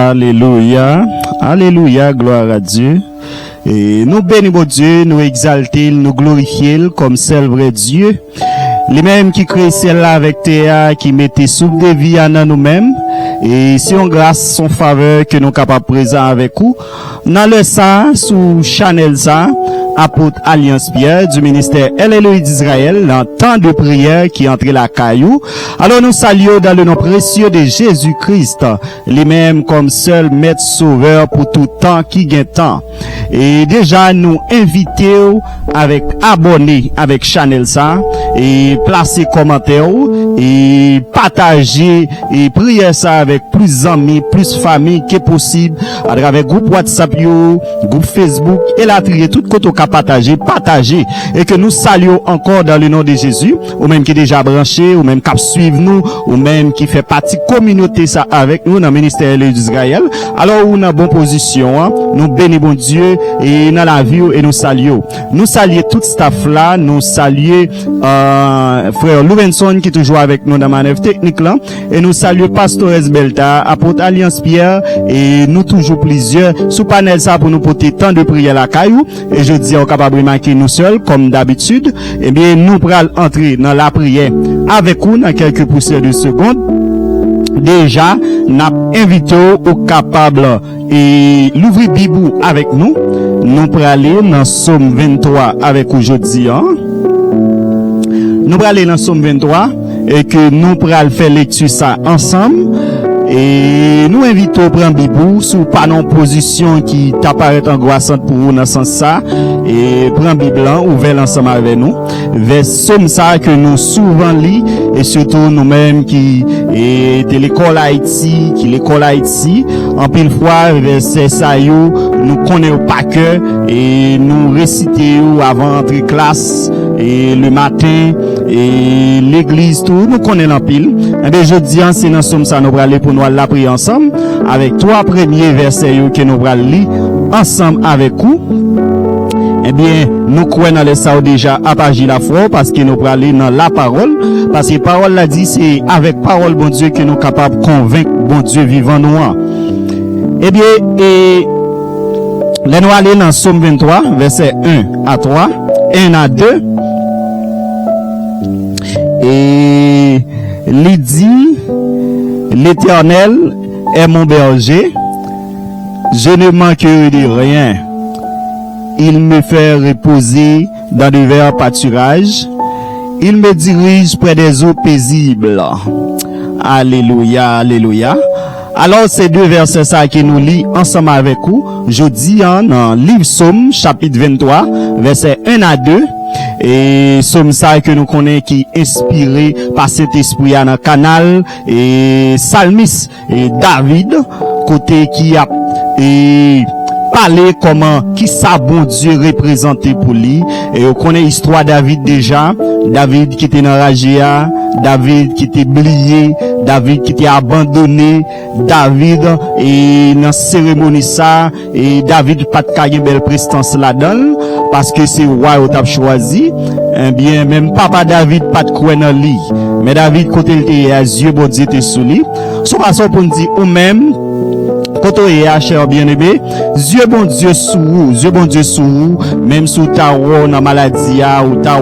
Alléluia, alléluia, gloire à Dieu. Et nous bénissons Dieu, nous exaltons, nous glorifions comme seul vrai Dieu. Les mêmes qui créent celle-là avec Théa, qui mettent sous des vies à nous-mêmes. Et si on grâce son faveur que nous capables présent avec vous, dans le ça, sous Chanel ça, apôtre Alliance Pierre du ministère LLE d'Israël, dans temps de prière qui entre la caillou. Alors nous saluons dans le nom précieux de Jésus-Christ, les mêmes comme seul maître sauveur pour tout temps qui gagne temps. Et déjà nous invitons avec abonner avec Chanel ça, et placer commentaire, et partager, et prier ça avec plus d'amis, plus famille que possible, à travers groupe WhatsApp, groupe Facebook, et la trier tout côté partager, et que nous saluons encore dans le nom de Jésus, ou même qui est déjà branché, ou même qui suivent nous, ou même qui fait partie communauté ça avec nous dans le ministère d'Israël. Alors, on a bonne position, hein? Nous bénissons Dieu, et dans la vie, et nous saluons. Nous saluons tout staff là, nous saluons, frère Louvenson qui est toujours avec nous dans la manœuvre technique là, et nous saluons Pasteur Esbelta, apôtre Alliance Pierre, et nous toujours plusieurs, sous panel ça pour nous porter tant de prières à la caillou, et je dis, on est capable de marquer nous seuls, comme d'habitude, eh bien, nous pourrons entrer dans la prière avec vous dans quelques poussières de secondes. Déjà, nous invitons au capable et l'ouvrir Bible avec nous. Nous pourrons aller dans Somme 23 avec aujourd'hui. Hein? Nous pourrons aller dans Somme 23 et que nous pourrons faire lecture ça ensemble. Et nous invitons à prendre Bible sous pas non position qui t'apparaît angoissante pour vous dans ce sens ça. Et prendre Bible ouvert ensemble avec nous. Vers somme ça que nous souvent lit et surtout nous-mêmes qui est de l'école Haïti, en pile fois verset ça nous connaissons pas cœur et nous récitons avant d'entrer classe et le matin et l'église tout nous connaissons en pile. Et bien je dis c'est dans somme ça nous allons aller pour nous la prier ensemble avec trois premiers versets que nous allons lire ensemble avec vous. Eh bien, nous croyons dans les ça déjà à partir la foi parce que nous allons aller dans la parole parce que la parole l'a dit c'est avec parole bon Dieu que nous sommes capables de convaincre bon Dieu vivant nous. Eh bien, nous allons aller dans Somme 23 verset 1 à 3, 1 à 2 et il dit l'Éternel est mon berger, je ne manquerai de rien. Il me fait reposer dans de verts pâturages. Il me dirige près des eaux paisibles. Alléluia, alléluia. Alors, ces deux versets ça qui nous lit ensemble avec vous, je dis dans livre Somme, chapitre 23, versets 1 à 2. Et somme ça que nous connaissons qui est inspiré par cet esprit dans le canal et Salmis et David, côté qui a parler comment qui ça bon Dieu représenté pour lui et on connaît l'histoire David déjà, David qui était dans Ragia, David qui était oublié, David qui était abandonné, David et dans cérémonie ça et David pas de cahier belle prestance là-dedans parce que c'est roi au t'a choisi. Eh bien même papa David pas de quoi dans lui mais David côté il était à yeux bon Dieu était sous lui. Son façon pour nous dire ou même quand on est cher bien-aimé, Dieu bon Dieu sous vous, même sous ta ou dans maladie ou ta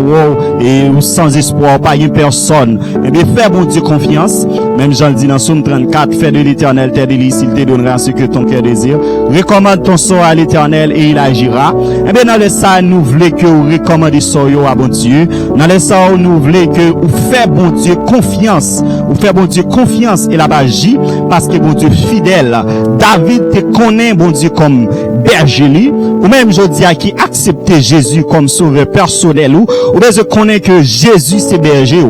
et ou sans espoir, pas une personne. Eh bien, fais bon Dieu confiance, même Jean le dit dans Somme 34, fais de l'Éternel tes délices, il te donnera ce que ton cœur désire. Recommande ton sort à l'Éternel et il agira. Eh bien, dans le ça, nous voulons que vous recommandez sort à bon Dieu. Dans le ça, nous voulons que vous faites bon Dieu confiance. Vous faites bon Dieu confiance et la agit parce que bon Dieu fidèle. David te connaît bon Dieu comme berger ou même je dis à qui accepter Jésus comme sauveur personnel ou bien je connais que Jésus c'est berger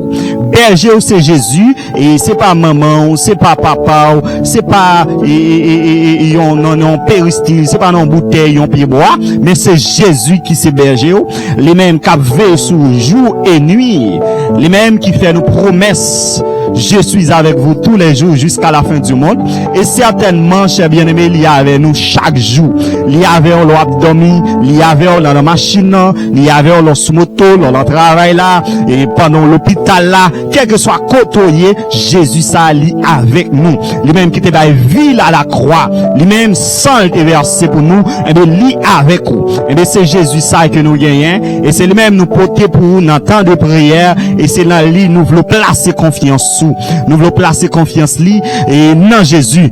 c'est Jésus et c'est pas maman c'est pas papa c'est pas non péristyle c'est pas non bouteille on pied bois mais c'est Jésus qui c'est berger les mêmes qui veillent sur jour et nuit les mêmes qui fait nos promesses je suis avec vous tous les jours jusqu'à la fin du monde. Et certainement, chers bien-aimés, il y avait nous chaque jour. Il y avait on l'abdomen, il y avait on dans la machine, il y avait on sous moto, dans le travail là, et pendant l'hôpital là, quel que soit côtoyé, Jésus ça lit avec nous. Lui-même qui était dans la ville à la croix, lui-même sans le versé pour nous, et bien lit avec nous. Et bien c'est Jésus ça que nous gagnons, et c'est lui-même nous porter pour nous dans temps de prière, et c'est dans lui nous voulons placer confiance sous. Nous voulons placer confiance lui et dans Jésus.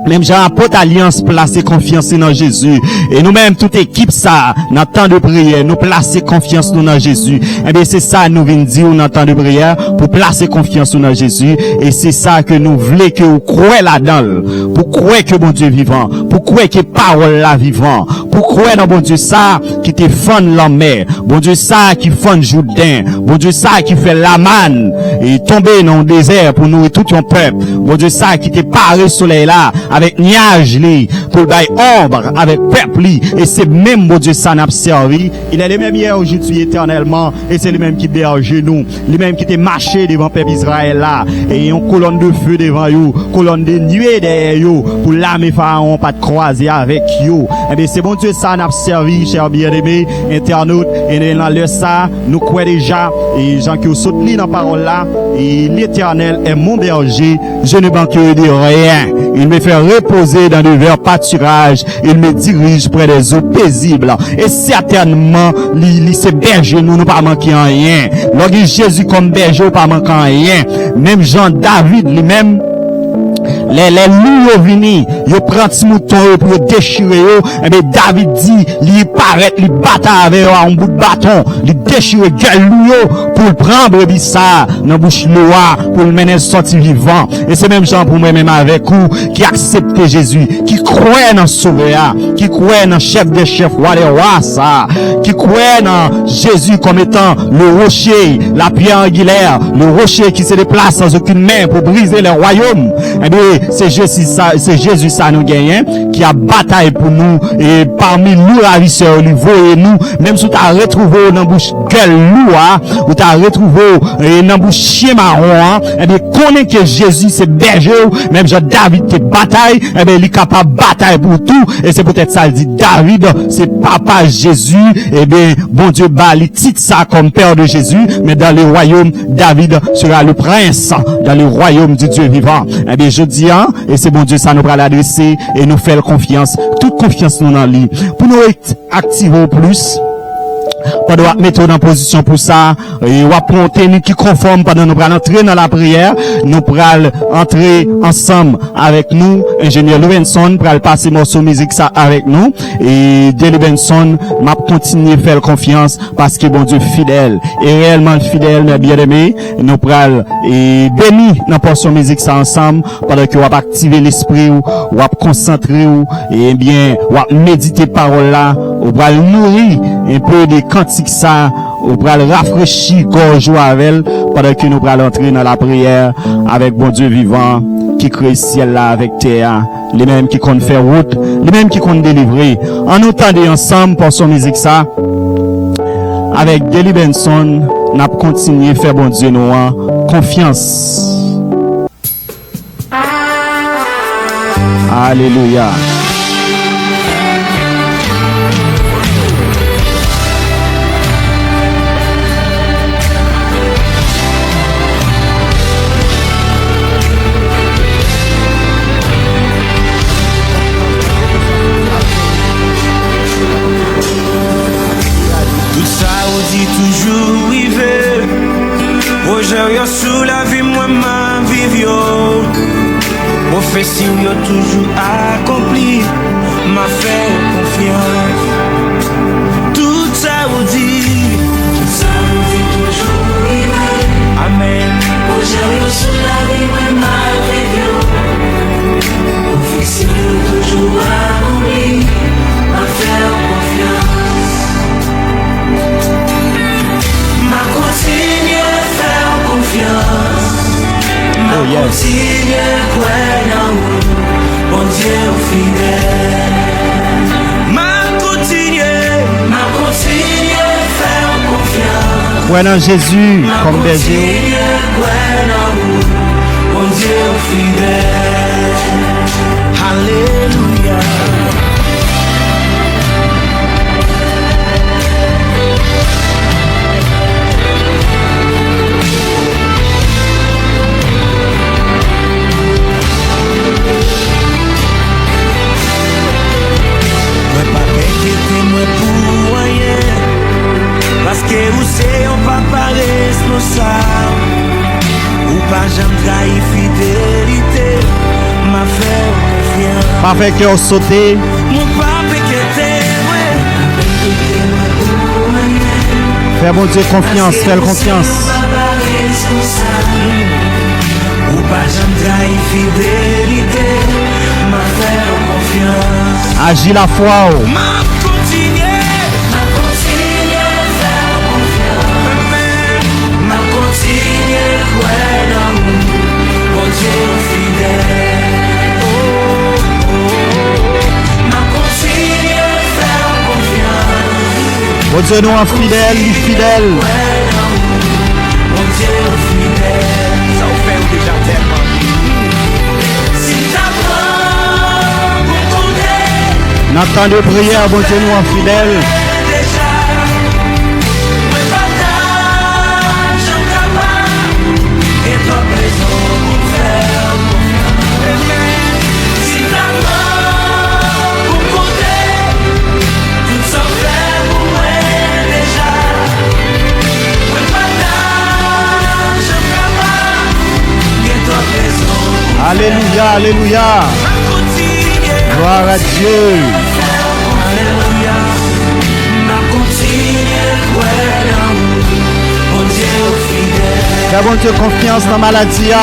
Même Jean apôtre alliance placer confiance dans Jésus. Et nous-mêmes, toute équipe ça, dans temps de prière, nous placer confiance dans Jésus. Et bien, c'est ça, nous venons dire dans temps de prière, pour placer confiance dans Jésus. Et c'est ça que nous voulons que vous croyez là-dedans. Pour croire que bon Dieu vivant. Pour croire que parole là vivant. Pour croire dans bon Dieu ça, qui te fond la mer. Bon Dieu ça, qui fond Jourdain. Bon Dieu ça, qui fait la manne. Et tomber dans le désert pour nourrir tout ton peuple. Bon Dieu ça, qui te paré soleil là. Avec nuage li, pour bailler ombre, avec peuple li, et c'est même bon Dieu ça n'a servi. Il est le même hier, aujourd'hui, éternellement, et c'est le même qui berge nous, le même qui était marché devant peuple Israël là, et une colonne de feu devant you, colonne de nuée derrière you, pour l'armée pharaon pas de croiser avec you. Et bien c'est bon Dieu ça n'a servi, chers bien-aimés, internautes, et dans le ça, nous croyons déjà, et gens qui sautent li dans la parole là, et l'Éternel est mon berger, je ne manquerai de rien. Il me fait reposer dans de verts pâturages. Il me dirige près des eaux paisibles. Et certainement, c'est berger, nous pas manquer en rien. Lorsque Jésus comme berger, pas manquer en rien. Même Jean David lui-même, les loups vini, yo prend petit mouton pour déchirer yo, et bien David dit, il paraît, il bataille avec un bout de bâton, il déchire gueule loup pour prendre brebis ça dans bouche loa pour le mener sortir vivant. Et c'est même gens pour moi-même avec vous qui acceptent Jésus, qui croient dans sauveur, qui croient dans chef des chefs, roi des rois ça, qui croient dans Jésus comme étant le rocher, la pierre angulaire, le rocher qui se déplace sans aucune main pour briser le royaume. Eh bien, c'est Jésus ça nous gagne, qui a bataille pour nous, et parmi nous ravisseurs, il voit nous, même si tu as retrouvé dans bouche gueule loua, ou tu as retrouvé dans bouche chien marron, eh bien, connaît que Jésus c'est berger, même Jean David qui bataille, eh bien, il est capable de bataille pour tout, et c'est peut-être ça, il dit David, c'est papa Jésus, eh bien, bon Dieu, il titre ça comme père de Jésus, mais dans le royaume, David sera le prince, dans le royaume du Dieu vivant. Eh bien, je dis, et c'est bon Dieu, ça nous va l'adresser, et nous faire confiance, toute confiance nous dans lui. Pour nous activer plus, pendant nous mettre en position pour ça, et on va prendre qui conforme pendant nous allons entrer dans la prière, nous allons entrer ensemble avec nous, ingénieur Levenson, pour passer morceau musique ça avec nous, et de Levenson, m'a continuer à faire confiance, parce que bon Dieu fidèle, et réellement fidèle, mes bien-aimés, nous allons bénir dans la portion musique ça ensemble, pendant que on va activer l'esprit, on va concentrer, et bien, on va méditer parole là, on va nourrir un peu de cantique ça, on va rafraîchir gorge avec, pendant que nous allons entrer dans la prière avec bon Dieu vivant, qui crée ciel là avec terre, les mêmes qui comptent faire route, les mêmes qui comptent délivrer. En entendant ensemble pour son musique ça, avec Deli Benson, n'a continué faire bon Dieu nous confiance. Alléluia. Toujours rivé, projet sous la vie, moi ma vie, prophétie toujours accompli, m'a fait confiance. Tout ça vous dit toujours rivé, amen. Projet sous la vie, moi ma vie, prophétie toujours accompli, m'a fait confiance. Continue à faire confiance. Oh, yes. Continue à croire en vous, bon Dieu fidèle. Continue à faire confiance. Croire en Jésus comme berger. Continue à croire en vous, fidèle. Alléluia. Moi pas inquiété moi pour rien, parce que vous c'est un papa responsable. Ou pas jamais trahi fidélité, m'a fait confiance. Pas fait cœur sauté. Mon papa inquiété moi. Fais bon Dieu confiance, fais le confiance. Ou pas jamais trahi fidélité, m'a fait confiance. Agis la foi. M'a continué faire confiance. M'a continué croire dans mon Dieu fidèle. M'a continué faire confiance. Bon Dieu nous en fidèle, fidèle. Mon Dieu fidèle. Ça vous fait déjà tellement. Si t'apprends pour connaître. Dans temps de prière, bon Dieu nous en fidèle. Alléluia, alléluia. Gloire à Dieu. Alléluia. Fais bon Dieu confiance dans la maladie.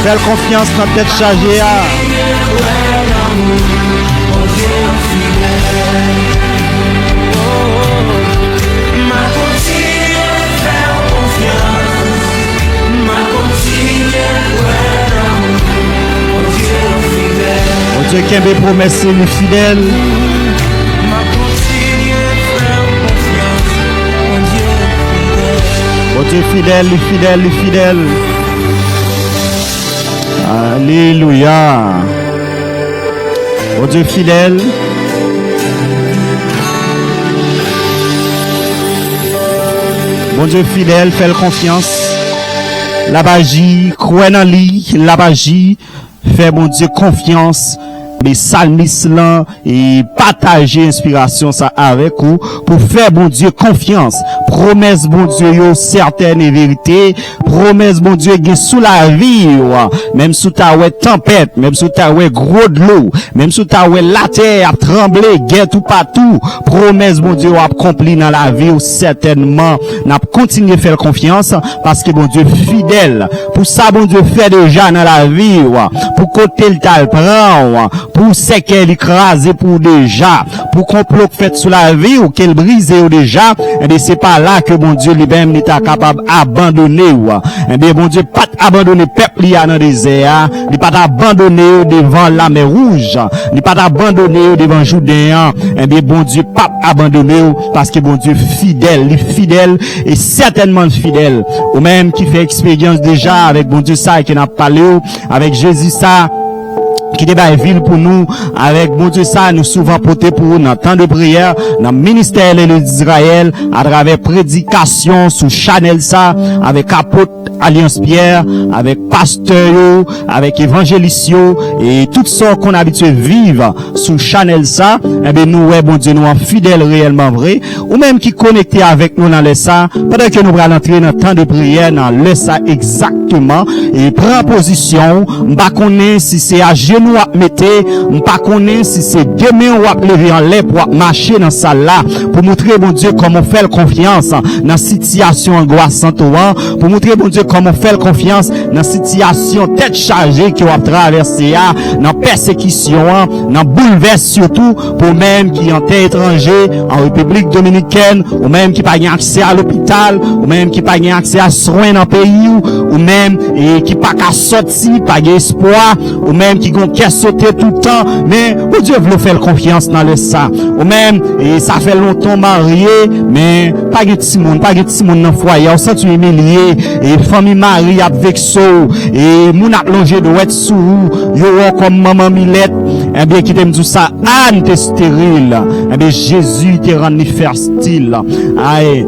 Fais confiance dans la tête chargée. Bon Dieu qui aime promesses, le fidèle. Bon Dieu fidèle, le fidèle, le fidèle. Alléluia. Bon Dieu fidèle. Bon Dieu fidèle, fais confiance. La magie, crois dans lui, la magie, fais bon Dieu confiance. Les psalmistes là et partager inspiration ça avec vous pour faire bon Dieu confiance. Promesse bon Dieu yo certaine et vérité. Promesse bon Dieu qui sous la vie même sous ta ouais tempête, même sous ta ouais gros de l'eau, même sous ta ouais la terre a tremblé, guerre tout partout. Promesse bon Dieu a accompli dans la vie certainement. N'a continuer faire confiance parce que bon Dieu fidèle. Pour ça bon Dieu fait déjà dans la vie pour côté le tal prend pour ce qu'elle écrase pour déjà, pour complot fait sous la vie ou qu'elle brise ou déjà, et bien c'est pas là que bon Dieu lui-même n'est pas capable d'abandonner ou, et bien bon Dieu pas abandonner peuple dans le désert, il pas abandonner devant la mer rouge, il pas abandonner devant Jourdain, et bien bon Dieu pas abandonner parce que bon Dieu fidèle, il fidèle et certainement fidèle, ou même qui fait expérience déjà avec bon Dieu ça qui n'a parlé avec Jésus ça qui débat ville pour nous avec bon Dieu ça nous souvent porté pour nous dans temps de prière dans ministère d'Israël à travers prédication sous Chanel ça avec apôtre Alliance Pierre avec pasteur avec évangéliste et tout ça qu'on a habitué vivre sous Chanel ça et bien nous ouais bon Dieu nous en fidèle réellement vrai ou même qui connecté avec nous dans le ça pendant que nous allons entrer dans temps de prière dans le ça exactement et prend position pas connaît si c'est à genoux à mettre pas connaît si c'est demain ou à lever en l'air pour marcher dans ça là pour montrer bon Dieu comment faire confiance dans situation angoissante pour montrer bon Dieu comment faire confiance dans situation tête chargée qui va traverser dans persécution dans bouleverse surtout pour même qui en terre étranger en République dominicaine ou même qui pas accès à l'hôpital ou même qui pas accès à soins dans le pays ou même même et qui pas qu'à sortir, pas d'espoir, ou même qui gon qu'à sauter tout le temps, mais bon Dieu veut faire confiance dans le ça. Ou même et ça fait longtemps marié, mais pas de petit monde dans foyer, on sent humilié et famille Marie avec so et moun a plongé de ouette sous yo comme maman Milette, eh bien qui t'aime tout ça, Anne t'es stérile, eh bien Jésus t'est rendu fertile. Aïe.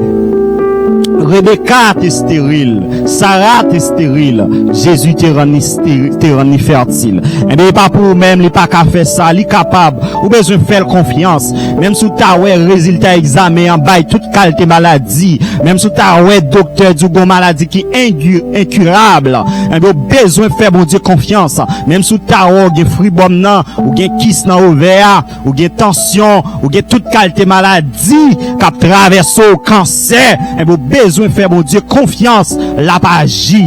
Rebecca t'es stérile, Sarah t'es stérile, Jésus t'es rendu fertile. Et bien pas pour même, il pas qu'à faire ça, il est capable, ou besoin de faire confiance, même sous ta ouais résultat examen en bail toute qualité maladie, même sous ta ouais docteur du bon maladie qui est incurable, et bien besoin de faire bon Dieu confiance, même sous ta ouais fribom nan, ou gen kiss nan ouvert, ou gen tension, ou gen toute qualité maladie qui traverse au cancer, et bien besoin de faire bon Dieu confiance, la bagie,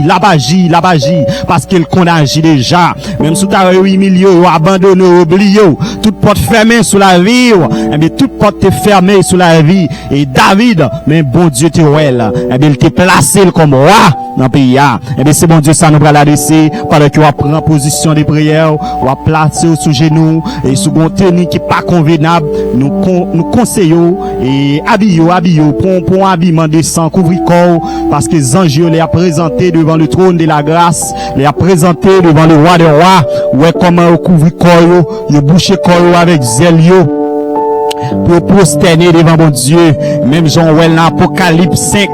parce qu'il qu'on agit déjà, même sous ta 8 millions, abandonné, oublié, toute porte fermée sous la vie, et bien toute porte est fermée sous la vie, et David, mais bon Dieu te ouel, et bien il t'est placé comme roi dans le pays, et bien c'est bon Dieu ça nous va l'adresser, pendant que on prend position de prière, on va placer sous genoux, et sous bon tenue qui pas convenable, nous conseillons, et habillons, pour un habillement décent, couvrir corps, parce que les anges les a présentés devant le trône de la grâce, les a présentés devant le roi des rois, ouais comment couvrir corps, yo boucher corps avec zèle pour prosterner devant mon Dieu. Même Jean-Ouel dans Apocalypse 5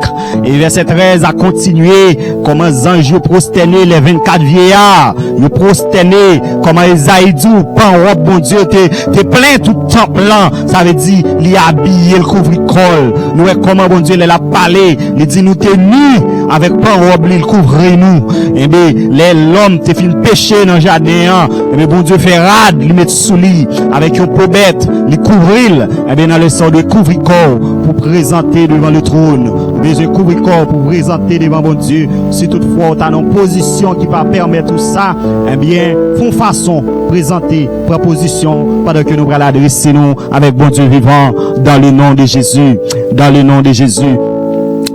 et verset 13 a continué comment les anges prosterner les 24 vieillards, ils prosterner comment Isaïe dit pan robe mon Dieu t'es plein tout temple là, ça veut dire li habillé le couvre-col. Nous comment bon Dieu il a parlé, il dit nous t'es nus avec pan robe il couvre nous. Et bien l'homme te fait péché dans le jardin, et bien bon Dieu fait rad, il met sous lit avec une pobette, il couvre. Eh bien, dans le sort de couvre-corps pour présenter devant le trône. Besoin de couvre-corps pour présenter devant mon Dieu. Si toutefois, tu as une position qui va permettre tout ça, eh bien, font façon, présenter proposition pendant que nous allons adresser nous avec bon Dieu vivant dans le nom de Jésus. Dans le nom de Jésus.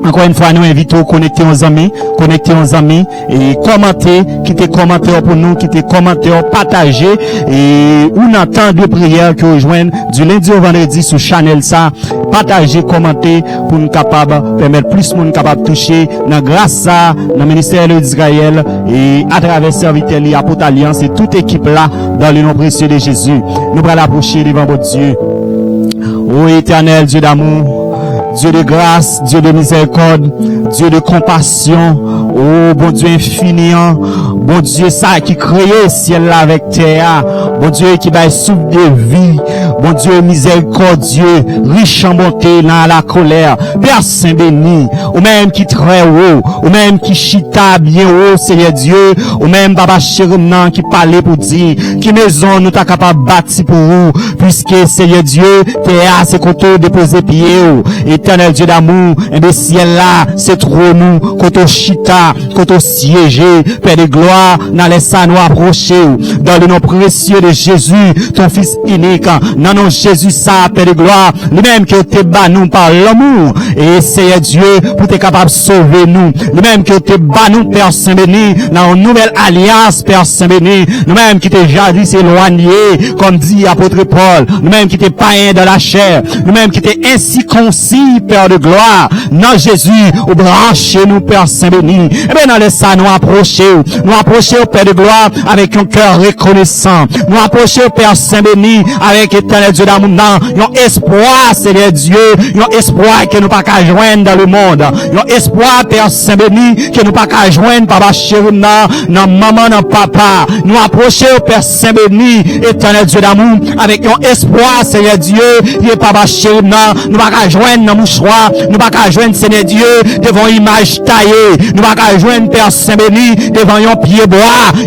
Encore une fois, nous invitons à connecter aux amis et commenter, quitter commentaire pour nous, quitter commentaire, partager et on entend de prières que rejoignent du lundi au vendredi sur Channel ça, partager, commenter pour nous capable permettre plus de monde capable toucher dans grâce ça, dans le ministère d'Israël et à travers serviteur Apôtre Alliance et toute équipe là dans le nom précieux de Jésus. Nous allons approcher devant votre Dieu. Ô éternel Dieu d'amour, Dieu de grâce, Dieu de miséricorde, Dieu de compassion, oh bon Dieu infini, bon Dieu ça qui crée ciel là avec terre, bon Dieu qui va souffle de vie, bon Dieu miséricordieux, riche en bonté dans la colère, Père Saint béni, ou même qui très haut, ou même qui chita bien haut, Seigneur Dieu, ou même Baba Chérimnan qui parlait pour dire, qui maison nous t'a capable bâtir pour vous, puisque Seigneur Dieu, terre c'est côté déposer pied, éternel Dieu d'amour, et bien ciel là, c'est trop nous, côté chita, côté siégé, Père de gloire, dans les sangs nous approcher, dans le nom précieux de Jésus, ton fils unique, dans nom Jésus ça, Père de gloire, lui-même qui te bat nous par l'amour, et Seigneur Dieu, pour être capable de sauver nous, lui-même qui te bat nous, Père Saint-Béni, dans une nouvelle alliance, Père Saint-Béni, nous-mêmes qui te jadis éloigné, comme dit apôtre Paul, nous-mêmes qui te païen dans la chair, nous-mêmes qui te ainsi concis, Père de gloire, non Jésus, ou branchez nous, Père Saint-Béni, et bien dans les sangs, nous approcher au Père de gloire, avec un cœur reconnaissant, nous approcher au Père Saint-Béni, avec éternel Dieu d'amour, un espoir, Seigneur Dieu, un espoir que nous pas qu'à joindre dans le monde, un espoir, Père Saint-Béni, que nous pas qu'à joindre, Papa chéri, non maman, non papa, nous approcher au Père Saint-Béni, éternel Dieu d'amour, avec un espoir, Seigneur Dieu, qui est Papa chéri, nous pas qu'à joindre dans mouchoir, nous pas qu'à joindre, Seigneur Dieu, devant image taillée, nous pas qu'à joindre, Père Saint-Béni, devant un pied bois,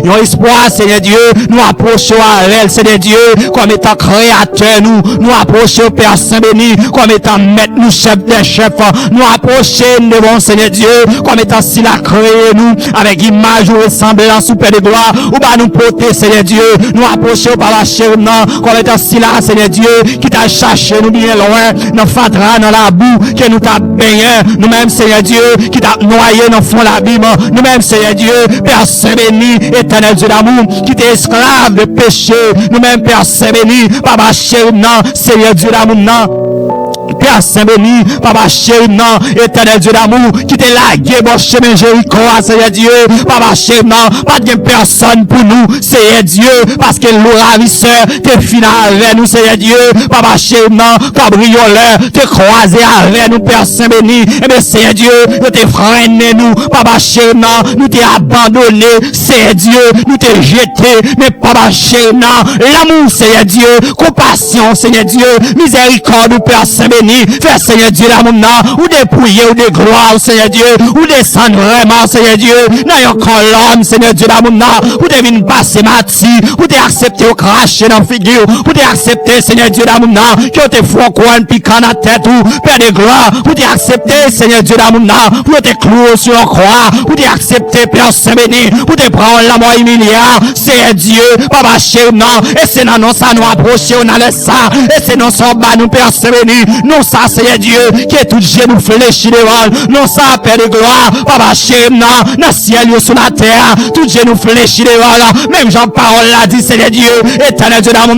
un espoir, Seigneur Dieu, nous approchons à elle, Seigneur Dieu, comme étant créateur, nous approchons, Père Saint-Béni, comme étant maître, nous chef des chefs, nous approchons devant, Seigneur Dieu, comme étant s'il a créé nous, avec image ou ressemblance, ou Père de gloire, ou pas nous porter, Seigneur Dieu, nous approchons par la chair, comme étant s'il a, Seigneur Dieu, qui t'a cherché nous bien loin, dans fatra, dans la boue, que nous t'a baigné, nous-mêmes, Seigneur Dieu, qui t'a noyé dans fond la abîme. Nous-mêmes, Seigneur Dieu, Père Saint béni, éternel Dieu d'amour, qui t'es esclave de péché. Nous-mêmes, Père Saint béni, Papa chéri, non, Seigneur Dieu d'amour, non. Père Saint béni, Papa chéri, non, éternel Dieu d'amour, qui t'est lagué, mon chemin Jéricho, Seigneur Dieu, Papa chéri, non, pas de personne pour nous, Seigneur Dieu, parce que le ravisseur, t'es fini avec nous, Seigneur Dieu, Papa chéri, non, cabrioleur, t'es croisé avec nous, Père Saint béni, eh bien, Seigneur Dieu, t'es freiné nous, Papa chéri, non, nous t'es abandonné, Seigneur Dieu, nous t'es jeté, mais Papa chéri, non, l'amour, Seigneur Dieu, compassion, Seigneur Dieu, miséricorde, Père Saint béni, fais Seigneur Dieu l'amour, ou dépouiller, ou de gloire, Seigneur Dieu, ou descendre vraiment, Seigneur Dieu, n'a encore l'homme, Seigneur Dieu l'amour, ou devine passer mati, ou d'accepter ou cracher dans la figure, ou d'accepter, Seigneur Dieu l'amour, que te fous quoi, piquant la tête, ou Père de gloire, ou d'accepter, Seigneur Dieu l'amour, ou te clouer sur la croix, ou d'accepter, Père Saint béni, ou te prendre la mort humiliante, Seigneur Dieu, Papa chéri, non, et c'est non, ça nous approcher, on a laissé ça, et c'est non, ça, nous, Père Saint béni, non, ça, Seigneur Dieu, qui est tout genou fléchi devant, non, ça, Père de gloire, Papa chéri, non, dans le ciel, sur la terre, tout genou fléchi devant, même Jean-Parole l'a dit, Seigneur Dieu, éternel Dieu d'amour,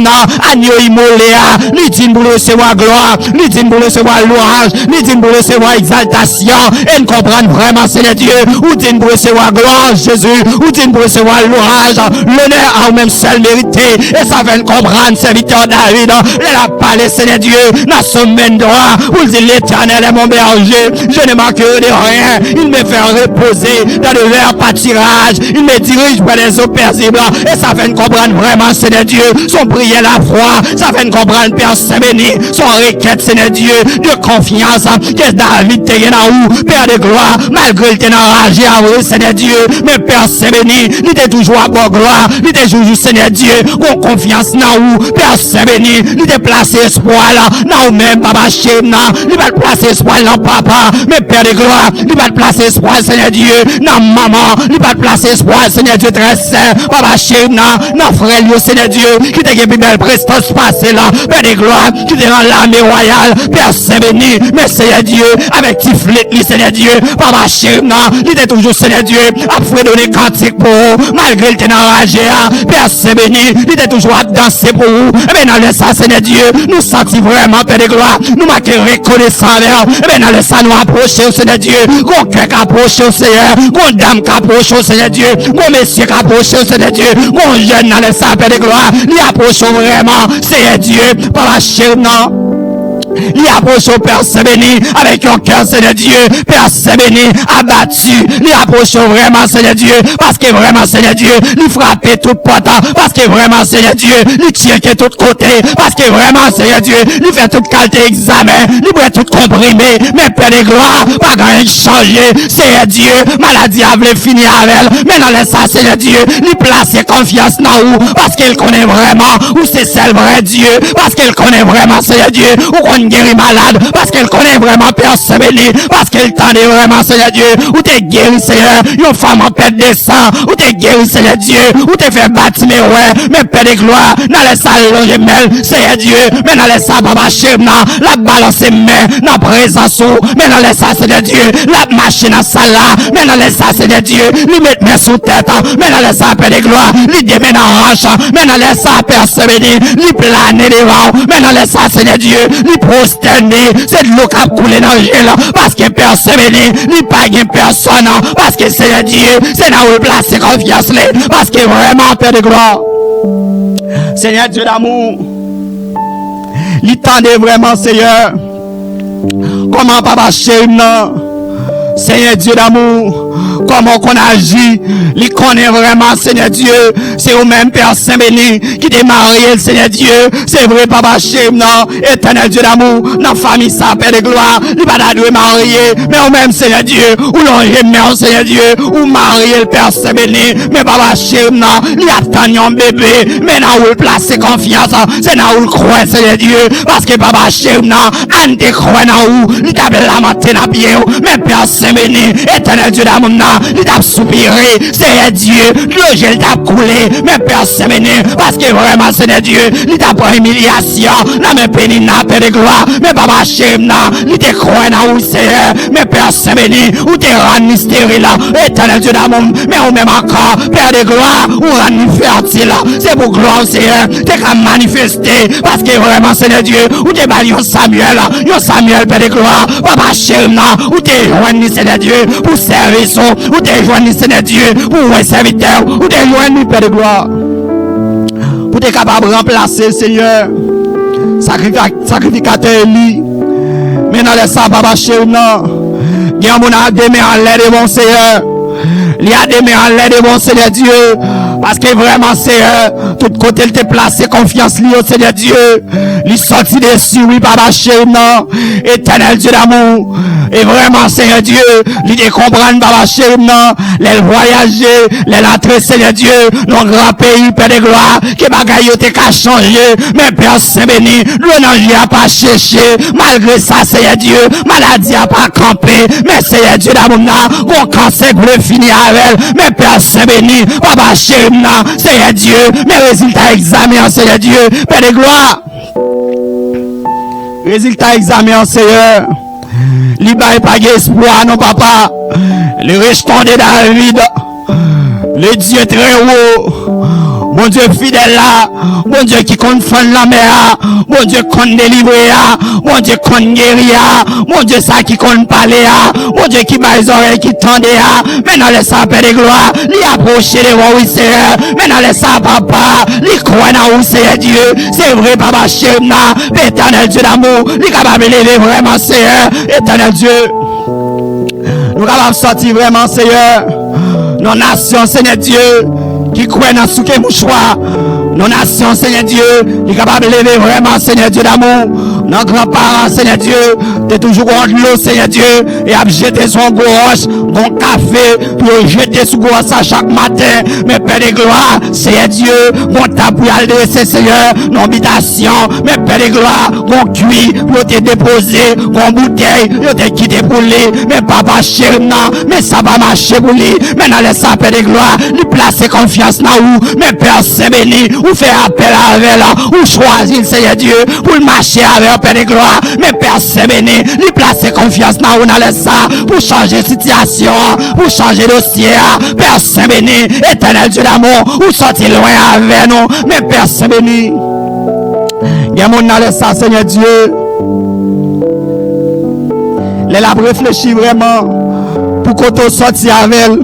agneau immolé, lui dit pour recevoir gloire, lui dit pour recevoir louange, lui dit pour recevoir exaltation, et nous comprendre vraiment, Seigneur Dieu, ou dit pour recevoir gloire, Jésus, ou dit pour recevoir louange, l'honneur à vous-même seul mérité, et ça fait comprendre, serviteur David, il a parlé, Seigneur Dieu, dans ce semaine droit, où il dit l'éternel est mon berger, je ne manquerai de rien, il me fait reposer dans le vert pâturage, il me dirige vers les eaux paisibles, et ça fait comprendre vraiment, Seigneur Dieu, son prière la foi, ça fait comprendre, Père Saint béni, son requête, Seigneur Dieu, de confiance, que David te gêne à où, Père de gloire, malgré il t'est enragé à vous, Seigneur Dieu, mais Père Saint béni, il t'est toujours à bonne gloire, il t'est toujours, Seigneur Dieu, qu'on confiance dans où, Père Saint béni, il t'est placé espoir là, dans même, Papa chéri, il va te placer espoir dans papa, mais Père de gloire, il va te placer espoir, Seigneur Dieu, dans maman, il va te placer espoir, Seigneur Dieu, très saint, Papa chéri, dans frère, Seigneur Dieu, qui t'a gagné belle prestance passée là, Père de gloire, qui t'a dans l'armée royale, Père Saint béni, mais Seigneur Dieu, avec tiflet, Seigneur Dieu, Papa chéri, il était toujours, Seigneur Dieu, à fredonner cantique pour vous, malgré le t'es enragé, Père Saint béni, il était toujours à danser pour vous, mais dans le sang, Seigneur Dieu, nous sentons vraiment, Père de gloire, nous marquons reconnaissant, mais dans le sang, nous approchons, Seigneur Dieu, qu'on cœur approche, Seigneur, qu'on dame approche, Seigneur Dieu, qu'on messieurs approche, Seigneur Dieu, qu'on jeune dans le sang, Père de gloire, nous approchons vraiment, Seigneur Dieu, par la chair, non. Il approche au Père Saint béni avec un cœur, Seigneur Dieu, Père Saint béni, abattu. Il approche vraiment, Seigneur Dieu, parce que vraiment, Seigneur Dieu, il frappe tout porte, parce que vraiment, Seigneur Dieu, il tire que tout côté, parce que vraiment, Seigneur Dieu, il fait toute qualité examen, il pourrait tout comprimer, mais Père de gloire, pas grand changer, Seigneur Dieu, maladie avait fini avec elle, mais dans le sang, Seigneur Dieu, il place confiance dans vous, parce qu'il connaît vraiment, où c'est celle vrai Dieu, parce qu'il connaît vraiment, Seigneur Dieu, où qu'on guérit malade, parce qu'elle connaît vraiment Père Saint béni, parce qu'elle tendait vraiment, Seigneur Dieu, où t'es guéri, Seigneur, une femme en perte de sang, où t'es guéri, Seigneur Dieu, où t'es fait bâtir, mais ouais, mais Père de gloire, dans les salles, le Seigneur Dieu, mais dans les salles, Papa Chem, la balance main, dans la présence, mais dans les salles, Seigneur Dieu, la machine à salle là, mais dans les salles, Seigneur Dieu, lui mettre main sous tête, mais dans les salles, Père de gloire, lui démène en hanche, mais dans les salles, Père Saint béni, lui planer devant, mais dans les salles, Seigneur Dieu, lui prosterner, c'est de l'eau qui a coulé dans le gel, parce que Père Saint béni, lui pas gagne personne, parce que Seigneur Dieu, c'est là où il place confiance, parce que vraiment, Père de gloire, Seigneur Dieu d'amour, il tendait vraiment, Seigneur, comment Papa chéri, Seigneur Dieu d'amour, comment qu'on agit, il connaît vraiment, Seigneur Dieu, c'est au même Père Saint béni, qui est marié, Seigneur Dieu, c'est vrai, Papa Chem, éternel Dieu d'amour, dans la famille, ça, Père de gloire, il va pas de marier, mais au même, Seigneur Dieu, où l'on remet, Seigneur Dieu, ou marier le Père Saint béni, mais Papa Chem, il attend un bébé, mais là où il place confiance, c'est là où il croit, Seigneur Dieu, parce que Papa Chem, Anne te croit, là où il t'a lamenté dans pied, mais Père Saint Saint-Béni, éternel Dieu d'amour, il t'a soupiré, Seigneur Dieu, le gel t'a coulé, mais Père Saint-Béni, parce que vraiment, Seigneur Dieu, il t'a pas humiliation, non, mais béni, n'a pas de gloire, mais Papa Chem, il t'a croit dans où Seigneur, mais Père Saint-Béni, ou t'es rendu stérile, éternel Dieu d'amour, mais ou même encore, Père de gloire, ou rendu fertile, c'est pour gloire, Seigneur, t'es qu'à manifester, parce que vraiment, Seigneur Dieu, ou t'es bali yon Samuel, Père de gloire, Papa Chem, ou t'es joint, Seigneur Dieu, pour service, ou t'es joint, Seigneur Dieu, pour un serviteur, ou t'es joint, Père de gloire, pour t'es capable de remplacer, Seigneur, sacrificateur Eli, mais dans les ça, Papa Chem, il y a mon âme des mains en l'air de mon Seigneur. Il y a des mains en l'air de mon Seigneur Dieu. Parce que vraiment, Seigneur, tout côté, il te placé confiance liée au Seigneur Dieu. Il sorti dessus, oui, Papa Chem, éternel Dieu d'amour. Et vraiment, Seigneur Dieu, il te comprendre, Papa Chem, les voyager, les entrer, Seigneur Dieu, dans le grand pays, Père de gloire, que bagaille te qu'à changer. Mais Père Saint-Béni, le danger a pas cherché. Malgré ça, Seigneur Dieu, maladie a pas campé. Mais Seigneur Dieu d'amour, mon cancer voulait finir avec elle. Mais Père Saint-Béni, Papa Chem, Seigneur Dieu, mes résultats examinés, Seigneur Dieu, Père de gloire. Résultats examinés, Seigneur. Liba et pas espoir, non, papa. Le restant de David. Le Dieu très haut. Mon Dieu fidèle là, mon Dieu qui compte fendre la mer, mon Dieu compte délivrer, mon Dieu compte guérir, mon Dieu ça qui compte parler, mon Dieu qui bat les oreilles qui tendent, maintenant laisse ça Père de gloire, lui approcher de vous, oui Seigneur, maintenant laisse ça papa, lui croire dans vous Seigneur Dieu, c'est vrai papa Chem, éternel Dieu d'amour, lui capable de lever vraiment Seigneur, éternel Dieu, nous capables de sortir vraiment Seigneur, nos nations Seigneur Dieu, qui croit dans ce que mouchoir, nos nations, Seigneur Dieu, qui est capable de lever vraiment, Seigneur Dieu d'amour, nos grands-parents, Seigneur Dieu, t'es toujours en l'eau, Seigneur Dieu, et à jeter son gauche, bon café, pour jeter sous gauche ça chaque matin, mais Père de gloire, Seigneur Dieu, bon table pour aller dresser, Seigneur, nos habitations, mais Père de gloire, bon cuit, pour te déposer, bon bouteille, pour te quitter pour lui, mais papa cher, non, mais ça va marcher pour lui, maintenant laisse ça, Père de gloire, lui placer confiance dans vous, mais Père Saint-Béni, ou faire appel à elle, ou choisir, Seigneur Dieu, pour marcher avec Père de gloire, mais Père Saint-Béni, lui placer confiance dans vous, dans ça, pour changer situation, pour changer dossier, Père Saint-Béni, éternel Dieu d'amour, ou sortir loin avec nous, mais Père Saint-Béni, il y a mon dans ça, Seigneur Dieu, les l'a réfléchi vraiment, pour qu'on te sortir avec elle,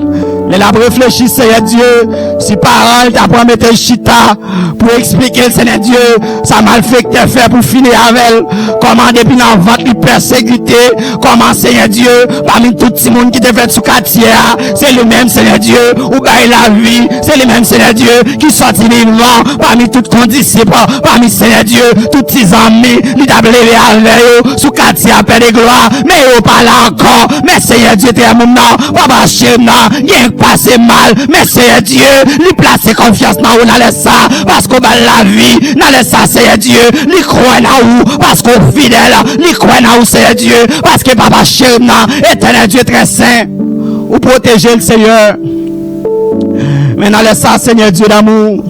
les l'a réfléchi, Seigneur Dieu, si parole t'a pas mettre chita, pour expliquer, Seigneur Dieu, ça mal fait que t'as fait pour finir avec elle, comment depuis dans votre persécuté, comment, Seigneur Dieu, parmi tout le monde qui te fait sous quartier, c'est le même, Seigneur Dieu, ou bail la vie, c'est le même, Seigneur Dieu, qui sortit vivant, parmi tout condisciples, parmi, Seigneur Dieu, tous tes amis, il t'a levé avec eux, sous quartier, Père de gloire, mais eux pas là encore, mais Seigneur Dieu, t'es un moment, papa, chez moi, rien que passer mal, mais Seigneur Dieu, lui placer confiance dans vous, dans ça, parce qu'on va la vie, dans ça, Seigneur Dieu, lui croit dans vous, parce qu'on fidèle, lui croit dans vous, Seigneur Dieu, parce que papa, chez moi, éternel Dieu très saint, ou protéger le Seigneur, mais dans ça, Seigneur Dieu d'amour,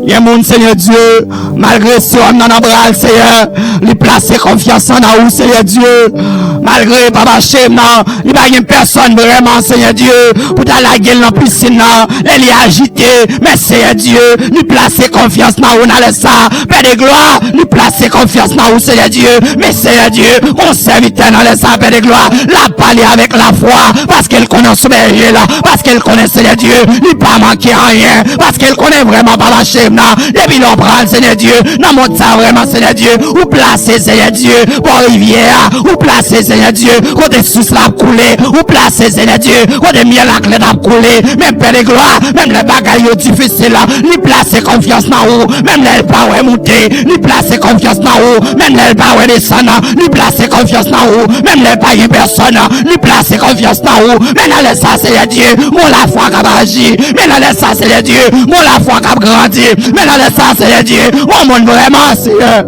il y a mon Seigneur Dieu, malgré si on en a bras, Seigneur, lui placer confiance en vous, Seigneur Dieu, malgré papa Chem, il n'y a pas une personne vraiment, Seigneur Dieu, pour ta la gueule dans la piscine, elle est agitée, mais Seigneur Dieu, lui placer confiance en vous, dans ça, Père de gloire, lui placer confiance en vous, Seigneur Dieu, mais Seigneur Dieu, on serviteur dans ça, Père de gloire, la parler avec la foi, parce qu'elle connaît ce berger là, parce qu'elle connaît, Seigneur Dieu, lui pas manquer rien, parce qu'elle connaît vraiment papa Chem, depuis l'on prend, Seigneur Dieu, dans mon ça vraiment, Seigneur Dieu, ou placer, Seigneur Dieu, pour rivière, ou placer, Seigneur Dieu, côté sous la couler, ou placer, Seigneur Dieu, côté miel la clé n'a couler, même Père de gloire, même les bagailles difficiles, lui placer confiance dans vous, même les pas monter, lui placer confiance dans vous, même les pas descendre, lui placer confiance dans vous, même les pas personne, lui placer confiance dans vous, maintenant laisse ça, Seigneur Dieu, mon la foi qui a agi, maintenant laisse ça, Seigneur Dieu, mon la foi qui a grandi, maintenant laisse ça, Seigneur Dieu, mon monde vraiment, Seigneur,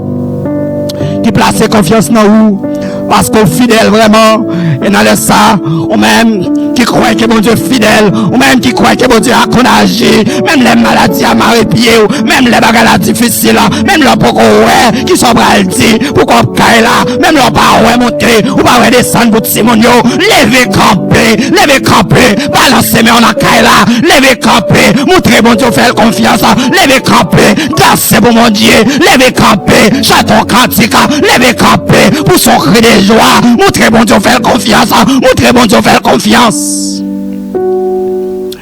qui place confiance dans vous, parce qu'on est fidèle vraiment. Et dans le ça, ou même qui croit que mon Dieu est fidèle, ou même qui croit que mon Dieu a qu'on agit, même les maladies à marrer pied, même les bagages difficiles, même les pourquoi ouais, qui sont bras dit, pourquoi caille là, même les pas ouais monter, ou pas ouais descendre pour Simonio, levez camper, balancer mais on a caille là, levez camper, montrer mon Dieu faire confiance, levez camper, danser pour mon Dieu, levez camper, chanter cantique, levez camper, pour son cri de joie, montrer mon Dieu faire confiance, montrer mon Dieu faire confiance.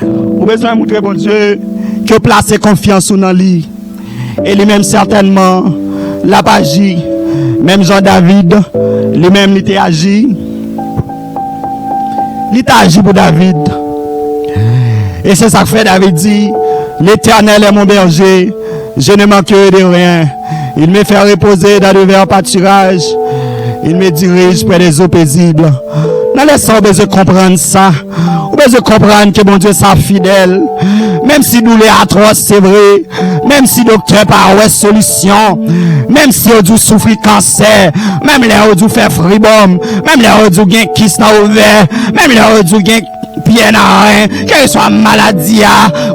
Vous besoin de montrer mon Dieu que placer confiance dans lui. Et lui-même certainement, l'a pas agi. Même Jean-David, lui-même il était agi. Il était agi pour David. Et c'est ça que fait David dit, l'Éternel est mon berger, je ne manquerai de rien. Il me fait reposer dans de verts pâturages. Il me dirige près des eaux paisibles. Dans les sens, on comprendre ça. On besoin comprendre que mon Dieu est fidèle. Même si nous les atroces, c'est vrai. Même si docteur pas ouais solution. Même si on dû souffrir cancer. Même les on dû faire fribom. Même les on dû gain kiss na ouvert. Même les on dû gain pied na rien. Quelle soit maladie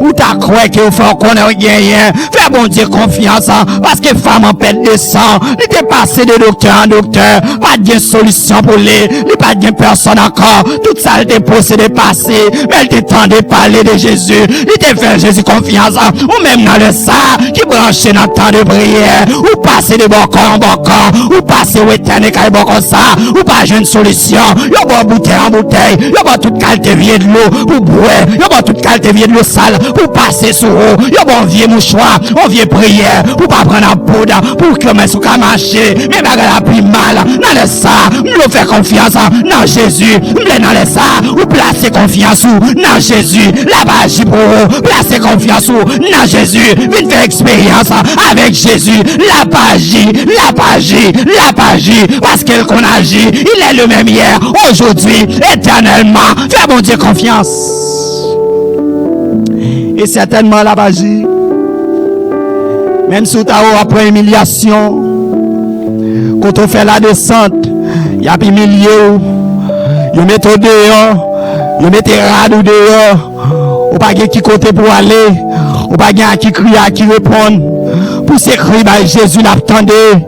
ou ta croix que vous faites qu'on a gagné. Fais bon Dieu confiance. Parce que femme en pète de sang. Il était passé de docteur en docteur. Pas de solution pour les. Il pas de personne encore. Tout ça, il était possédé passé. Mais elle était temps de parler de Jésus. Il était fait Jésus confiance. Ou même dans le ça, qui branché dans le temps de prière. Ou passer de bon corps en bon corps. Ou passer au éternel quand il bon comme ça. Ou pas j'ai une solution. Y'a bon bouteille en bouteille. Y'a bon toute qualité vieille de l'eau. Pour boire. Y'a bon toute qualité vieille de l'eau sale. Pour passer sur eau. Y'a bon vieux mouchoir. On vieille prière. Pour pas prendre un poudre. Pour que mes sous qu'à marcher. Mais bagarre a plus mal. Dans le ça, nous faire confiance dans Jésus. Dans le ça, ou placer confiance dans Jésus. Là-bas, j'y pour placer confiance dans Jésus. Vite faire expérience avec Jésus. Là-bas, parce qu'il qu'on agit, il est le même hier, aujourd'hui, éternellement. Fais bon Dieu confiance. Et certainement là-bas, même si tu as après humiliation, quand on fait la descente, il y a plus milieu, il met au dehors, il met radou dehors, ou pas qui côté pour aller, ou pas qui crie à qui répond, pour s'écrire, Jésus l'attendait,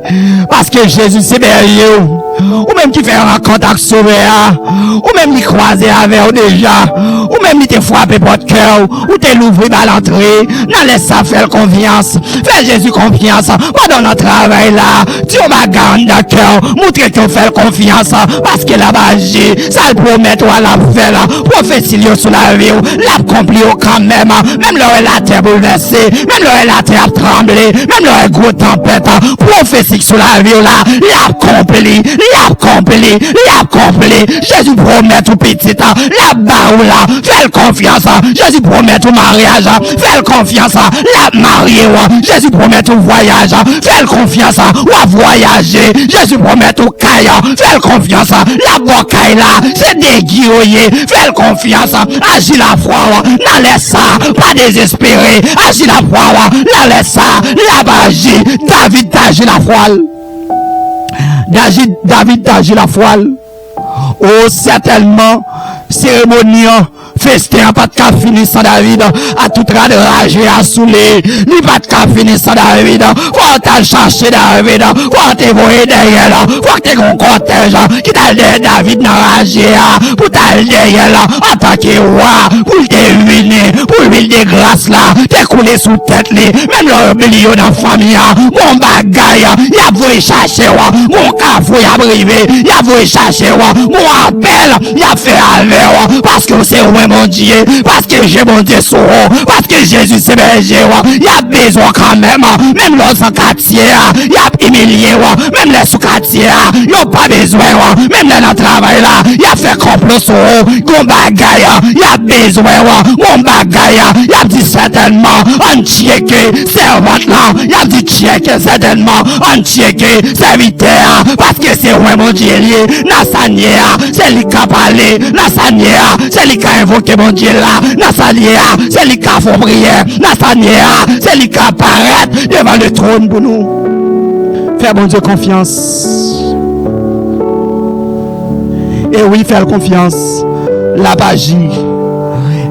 parce que Jésus c'est derrière, ou même qui fait un contact sauvé, ou même qui croise avec ou déjà, ou même qui te frappe votre cœur, ou te l'ouvre à l'entrée, dans laisse ça faire confiance, fais Jésus confiance, pendant notre travail là, Dieu m'a gardé dans le cœur, montre que tu fais confiance, parce que là-bas, ça le promet à la faire là, prophétie sur la vie, l'accompli quand même, même la terre bouleversée, même la terre tremblée, même la grosse tempête, prophétie sur la vie là, l'accompli. Jésus promet tout petit, la barre là, fais confiance, Jésus promet tout mariage, fais confiance, la mariée, Jésus promet tout voyage, fais confiance, ou à voyager, Jésus promet tout caille, fais confiance, la bocaille là, c'est déguillé, fais confiance, agis la foi, n'a laisse ça, pas désespéré, agis la foi, n'a laisse ça, là-bas, David agit la foi. David d'agir la foile. Oh, certainement, cérémonie, festin, pas de cas fini sans David, à tout rade rage et à saouler, ni pas de cas fini sans David, faut t'aller chercher David, faut te voir derrière, faut que t'aies un cortège, qui t'a dit David n'a ragé, pour t'aller derrière, en tant que roi, pour te ruiner, pour l'huile de grâce là, t'es coulé sous tête, même le milieu dans la famille, mon bagaille, y'a voulu chercher, mon cafou y'a brivé, y'a voulu chercher, mon appel, y'a fait avec, parce que c'est ouais mon Dieu, parce que j'ai mon Dieu sur parce que Jésus c'est berger, il y a besoin quand même, même les quartier, il y a humilié, même les sous-quartiers, il n'y a pas besoin, même dans le travail là, il y a fait complot sur mon bagaille, il y a besoin, mon bagaille, il y a dit certainement, on checké, servante là, il y a dit checké certainement, on checké, serviteur, parce que c'est ouais mon Dieu, Nassania, c'est lui qui a parlé, Nassania, c'est lui qui a invoqué mon Dieu là, Nassania, c'est lui qui a fait prière, Nassania, c'est lui qui apparaît devant le trône pour nous. Faire mon Dieu confiance. Et oui, faire confiance. La page.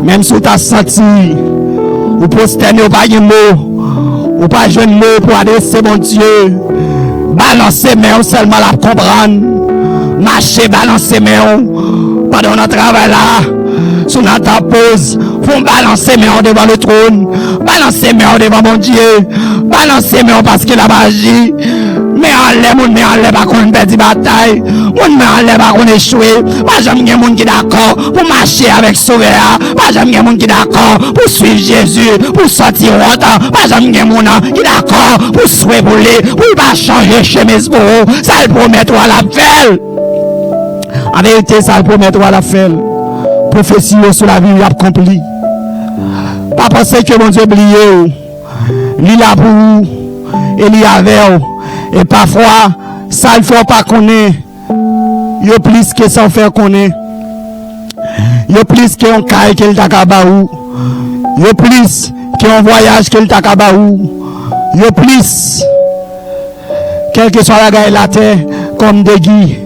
Même si tu as senti, ou prosterner ou pas de mots, ou pas jeune mot pour adresser mon Dieu, balancer mains seulement la comprendre. Marcher, balancer mains pendant notre travail là, sur notre pause, pour balancer mains devant le trône, balancer mains devant mon Dieu, balancer mains parce que la magie. Mais en l'air, pas qu'on perd bataille. On l'air, pas qu'on échoue. Pas jamais de monde qui est d'accord pour marcher avec Sauveur. Pas jamais de monde qui est d'accord pour suivre Jésus, pour sortir autre. Pas jamais de monde qui est d'accord pour souhaiter pour lui, pour pas changer chemise pour vous. Ça le promet à la faire. En vérité, ça le promet à la faire. Prophétie sur la vie accomplie. Pas penser que mon Dieu oublié. Lui là pour vous et lui avec vous. Et parfois, ça ne faut pas connaître. Il y a plus que ça fait connaître. Il y a plus qu'un caille qu'il t'a kabaou. Il y a plus qu'un voyage qu'il t'a kabaou. Il y a plus, quel que soit la gaille la terre, comme des guides.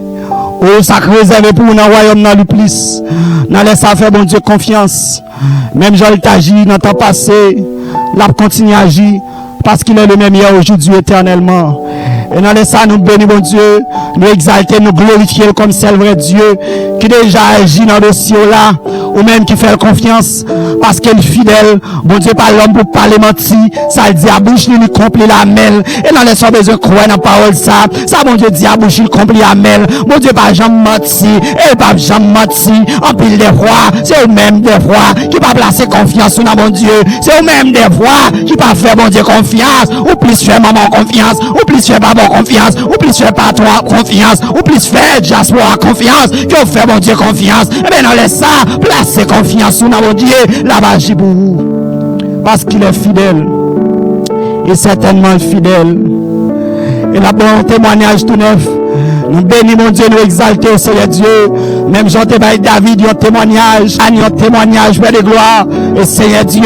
Oh, ça réservé pour nous dans le royaume, dans le plus. Dans les affaires, bon Dieu, confiance. Même Jean t'agit dans le temps passé, l'a continue à agir parce qu'il est le même hier, aujourd'hui, éternellement. Et dans les ça, nous bénissons, bon Dieu, nous exalter, nous glorifier comme c'est le vrai Dieu qui déjà agit dans le dossier là, ou même qui fait confiance parce qu'il est fidèle. Bon Dieu, pas l'homme pour parler menti, ça dit à bouche, il accomplit la mêle. Et dans les soins, besoin de croire dans la parole, ça, bon Dieu dit à bouche, il accomplit la mêle. Bon Dieu, pas jamais menti, et pas jamais menti, en pile des fois, c'est eux-mêmes des fois qui pas placer confiance dans mon Dieu, c'est eux-mêmes des fois qui pas faire bon Dieu confiance, ou plus faire maman confiance, ou plus faire papa confiance, ou plus faire patron confiance, ou plus faire diaspora confiance, que vous fait mon Dieu confiance. Et bien, non, laisse ça, placez confiance dans mon Dieu, la magie pour vous. Parce qu'il est fidèle. Et certainement fidèle. Et la bonne témoignage tout neuf. Nous bénissons mon Dieu, nous exaltons au Seigneur Dieu. Même Jean-Thébaï David, un témoignage, un témoignage, Père de gloire. Et Seigneur Dieu,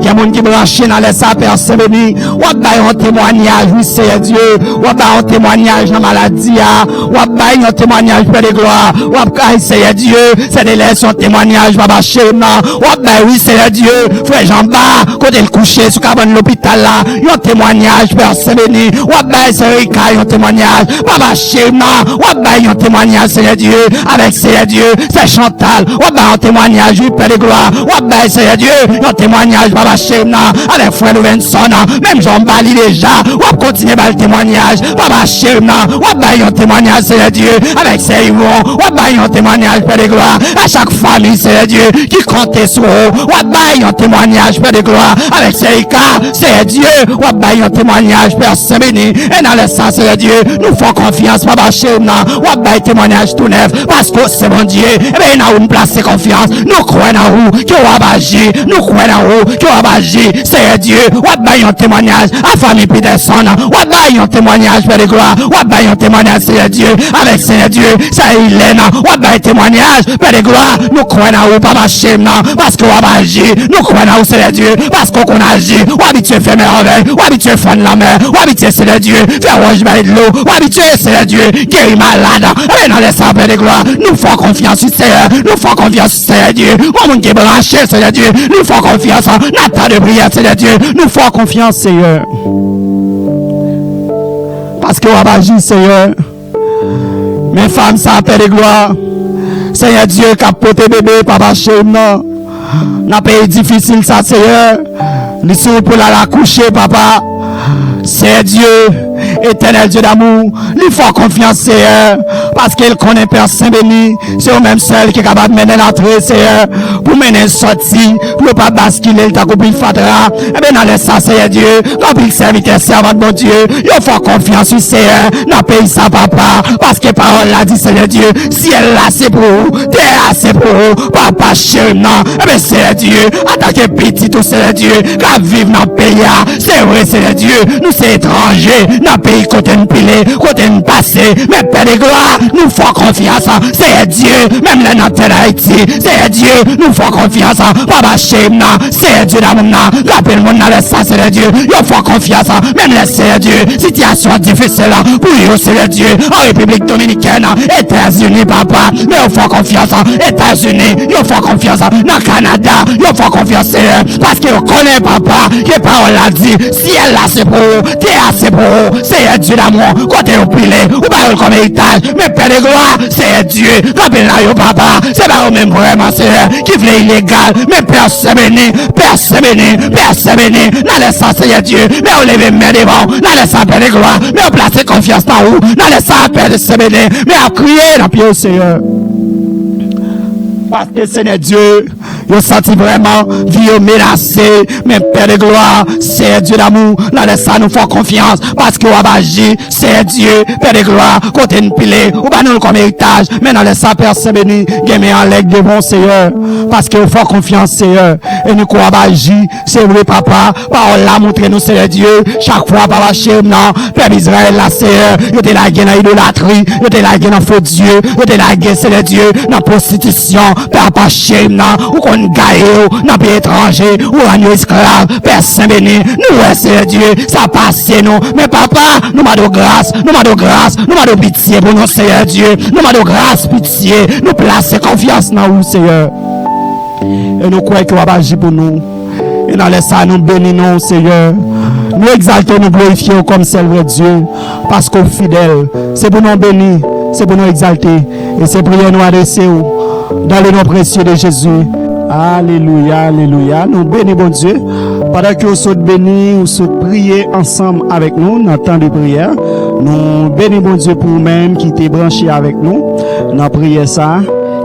il y a des gens qui branchent dans les sapes, Père béni. Ou un témoignage, oui, Seigneur Dieu. Ou un témoignage dans la maladie. Ou un témoignage, Père de gloire. Ou Seigneur Dieu, c'est des leçons, témoignage, Papa Chéma. Ou oui, Seigneur Dieu, frère Jean-Bas, côté le coucher, sous cabane l'hôpital là. Un témoignage, Père béni. Ou c'est Rika, un témoignage, Papa Chéma. Ou un témoignage, Seigneur Dieu, avec Seigneur Dieu, c'est Chantal. Ou un témoignage, oui, Père de gloire. Ou Seigneur Dieu, un témoignage, Papa Chéma, avec frère Lovenson, même Jean-Bali déjà. Ou continuer par le témoignage, Papa Chéma. Ou un témoignage, Seigneur Dieu, avec Seigneur. Ou un témoignage, Père de gloire, à chaque famille, Seigneur Dieu, qui compte sur eux. Ou un témoignage, Père de gloire, avec Seigneur Dieu. Ou un témoignage, Père Saint-Béni. Et dans le sens, Seigneur Dieu, nous faisons confiance, Papa Chéma. Ou un témoignage tout neuf, parce que c'est mon Dieu. Et bien, nous avons placé confiance. Nous croyons en vous, que vous avez agi. Nous croyons en vous, que vous avez agi. Seigneur Dieu, ou un témoignage à famille Peterson. Ou un témoignage, Père de gloire. Ou un témoignage, Seigneur Dieu, avec Seigneur Dieu, c'est Hélène. Ou un témoignage, Père de gloire. Nous croyons en vous, Papa Chéma, parce que vous avez agi. Nous croyons en vous, Seigneur Dieu, parce qu'on a agi. Ou habitué faire merveille. Ou habitué faire la mer. Ou habitué, Seigneur Dieu, faire rouge de l'eau. Ou habitué, Seigneur Dieu, guérir malade. Et dans les sables de gloire, nous faisons confiance au Seigneur. Nous faisons confiance au Seigneur Dieu. Au monde qui est branché, Seigneur Dieu. Nous faisons confiance en Nathan de prière, Seigneur Dieu. Nous faisons confiance, Seigneur. Parce que vous avez agi, Seigneur. Mes femmes, ça appelle de gloire. Seigneur Dieu, qui a porté bébé, Papa Chéma. Dans un pays difficile, ça, Seigneur. Nous sommes pour la coucher, Papa. C'est Dieu, éternel Dieu d'amour. Il faut confiance, Seigneur, parce qu'il connaît Père Saint-Béni. C'est au même seul qui est capable de mener l'entrée, Seigneur, pour mener sortie, pour ne pas basculer le taco le fatra. Et bien, dans le sens, Seigneur Dieu, quand il serviteur servant de mon Dieu, il faut confiance, Seigneur, dans le pays sans papa, parce que parole l'a dit, Seigneur Dieu, ciel là, c'est pour vous, terre là, c'est pour vous, papa chéri, non. Et bien, Seigneur Dieu, attaquez petit, tout, Seigneur Dieu, quand vivre dans le pays, c'est vrai, Seigneur Dieu, nous, c'est étranger, dans le pays, pays côté de pilé, côté de passé, mais Père de gloire, nous faisons confiance, c'est Dieu, même les notes d'Haïti, c'est Dieu, nous faisons confiance, Papa Shemna, c'est Dieu d'amour, rappelle-moi dans le sens, c'est Dieu, nous faisons confiance, même les c'est Dieu, situation difficile, pour eux, c'est Dieu, en République Dominicaine, États-Unis, papa, mais nous faisons confiance, États-Unis, nous faisons confiance, dans le Canada, nous faisons confiance, parce qu'on connaît, papa, que parole a dit, si elle là, c'est pour eux, terre, c'est pour eux, c'est Dieu d'amour, côté au pilé, ou pas comme héritage, mais Père de gloire, c'est Dieu, rappelle-la, yo, papa, c'est pas eux même vraiment, c'est qui voulait illégal, mais Père, c'est béni, Père, c'est béni, Père, c'est béni, dans le sens, c'est Dieu, mais on lève main devant, dans le sens, Père de gloire, mais on place confiance dans où, dans le sens, Père, c'est béni, mais on crie dans le pied au Seigneur. Parce que Seigneur Dieu, vous senti vraiment vie menacée, mais Père de gloire, c'est Dieu d'amour, là ça nous fait confiance, parce que vous avez agi, c'est Dieu, Père de gloire, côté une pilée, ou pas nous comme héritage, mais dans le sang Père c'est béni, gagnez en leg de bon Seigneur, parce que vous faites confiance Seigneur, et nous quoi agi, c'est vrai papa, parole là montrez nous Seigneur Dieu, chaque fois papa chez nous, Père Israël là Seigneur, vous êtes là dans l'idolâtrie, vous êtes là dans faux Dieu, vous êtes là Seigneur Dieu, dans prostitution, Papa Chem, ou qu'on gagne, dans pays étranger, ou en esclave, Père Saint-Béni, nous, c'est Dieu, ça passe, nous. Mais papa, nous m'a de grâce, nous m'a de grâce, nous m'a de pitié pour nous, Seigneur Dieu, nous m'a de grâce, pitié, nous placer confiance dans vous, Seigneur. Et nous croyons que vous avez agi pour nous. Et dans les ça, nous bénissons, Seigneur. Nous exaltons, nous glorifions comme seul vrai Dieu, parce qu'au fidèle, c'est pour nous bénir, c'est pour nous exalter, et c'est pour nous adresser dans le nom précieux de Jésus. Alléluia, alléluia. Nous bénissons bon Dieu. Pendant que vous sommes bénis, vous sommes prier ensemble avec nous dans le temps de prière. Nous bénissons bon Dieu pour vous-même qui t'est branché avec nous dans la prière ça.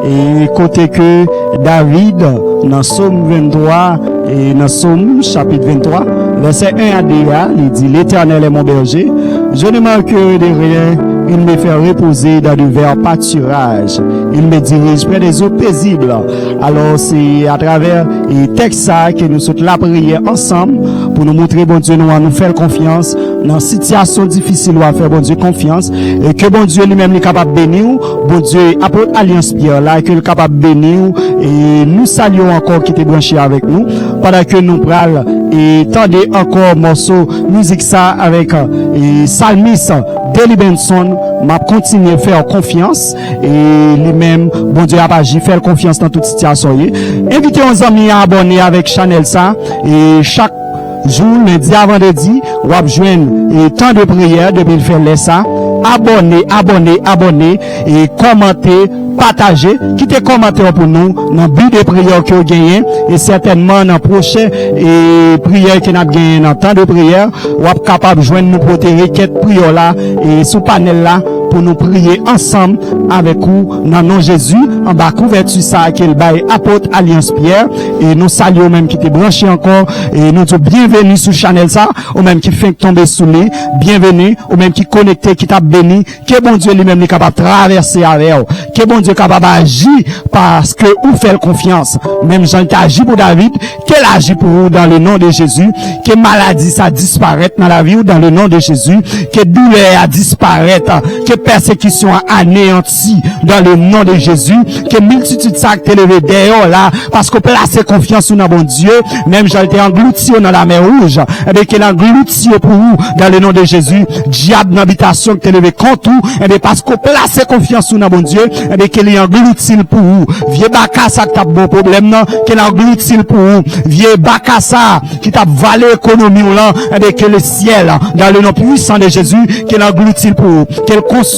Et côté que David, dans Somme 23 et dans Somme chapitre 23, verset 1 à 2, il dit, l'Éternel est mon berger, je ne manquerai de rien, il me fait reposer dans de verts pâturages, il me dirige près des eaux paisibles. Alors c'est à travers les textes que nous sommes la prière ensemble pour nous montrer, bon Dieu, nous faire confiance dans situation difficile, nous faire, bon Dieu, confiance, et que bon Dieu lui-même est capable de bénir, bon Dieu, apôtre Alliance Pierre là, qu'il est capable de bénir, et nous saluons encore qui était branché avec nous, pendant que nous prenons et tendez encore morceau musique ça avec Salmis Deli Benson, m'a continué à faire confiance et lui-même, bon Dieu a agi, faire confiance dans toute situation. Invitez nos amis à abonner avec Chanel ça et chaque jour, lundi à vendredi, on va joindre temps de prière depuis le faire ça. Abonnez et commentez, partagez, quittez commentaire pour nous dans le but de prière que vous gagnez et certainement dans la prochaine prière que nous avons gagné dans le temps de prière, vous êtes capable de joindre nous pour tes requêtes prière là et sous panel là pour nous prier ensemble avec vous dans le nom de Jésus en bas couverture ça qu'il bail apôtre Alliance Pierre et nous saluons même qui t'est branché encore et nous disons bienvenue sur Chanel ça ou même qui fait tomber sous lui bienvenue ou même qui connecté qui t'a béni que bon Dieu lui-même est capable de traverser avec vous que bon Dieu est capable d'agir parce que vous faites confiance même Jean t'a agi pour David qu'elle agit pour vous dans le nom de Jésus que maladie ça disparaît dans la vie ou dans le nom de Jésus que douleur a disparaît que persécution a anéanti dans le nom de Jésus que multitude ça t'est levé dehors là parce que placer confiance dans bon Dieu même j'ai été englouti dans la mer rouge et bien qu'il a englouti pour vous dans le nom de Jésus diable d'habitation que t'es levé contre vous et bien parce que placer confiance dans bon Dieu et bien qu'il a englouti pour vous vieux bacassa qui t'a bon problème non qu'il a englouti pour vous vieux bacassa qui t'a valé économie là et bien que le ciel dans le nom puissant de Jésus qu'il a englouti pour vous qu'il consumé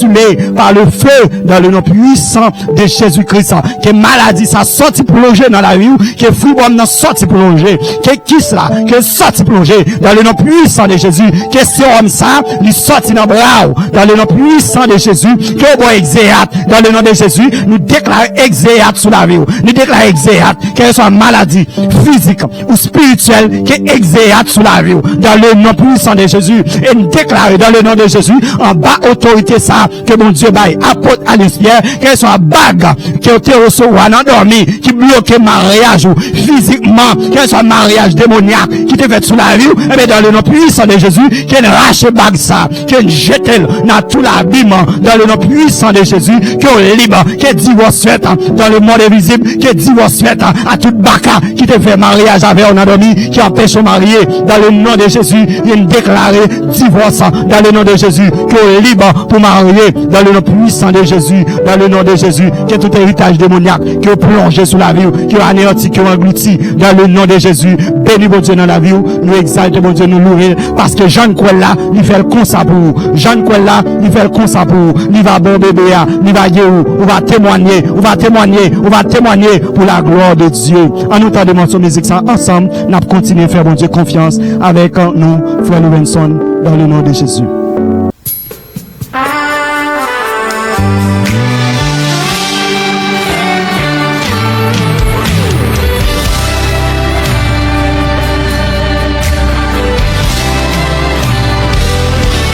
par le feu dans le nom puissant de Jésus-Christ que maladie ça sorti plonger dans la vie que fribom n'a sorti plonger que qui cela que sorti plonger dans le nom puissant de Jésus que c'est homme ça il sorti dans bras dans le nom puissant de Jésus que bon exéat dans le nom de Jésus nous déclarons exéat sur la vie nous déclarons exéat que soit maladie physique ou spirituelle que exéat sur la vie dans le nom puissant de Jésus et nous déclarons dans le nom de Jésus en bas autorité ça ça que mon Dieu baille apôtre Alice Pierre, quelle soit bague qui ont été recevoir dans dormi, qui bloque mariage ou physiquement, quel soit mariage démoniaque qui te fait sous la rue, et bien dans le nom puissant de Jésus, qui rache bague ça, qui jette dans tout l'habillement, dans le nom puissant de Jésus, qui est libre, qui est divorce fait dans le monde invisible, qui est divorce fait à toute baka qui te fait mariage avec un endormi, qui empêche de marier, dans le nom de Jésus, il y a déclaré divorce dans le nom de Jésus, qui est libre pour marier, dans le nom puissant de Jésus, dans le nom de Jésus, qui est tout héritage démoniaque, qui est plongé sous la vie, qui est anéanti, qui est englouti, dans le nom de Jésus. Bénis mon Dieu dans la vie, nous exaltons mon Dieu, nous louer, parce que Jean Kwella, il fait le constat pour Jean Kwella, il fait le constat pour il va bon bébé, il va dire, on va témoigner, on va témoigner, on va témoigner pour la gloire de Dieu. En nous tendant son musique ça ensemble, nous continuons à faire mon Dieu confiance avec nous, frère Lorenson, dans le nom de Jésus.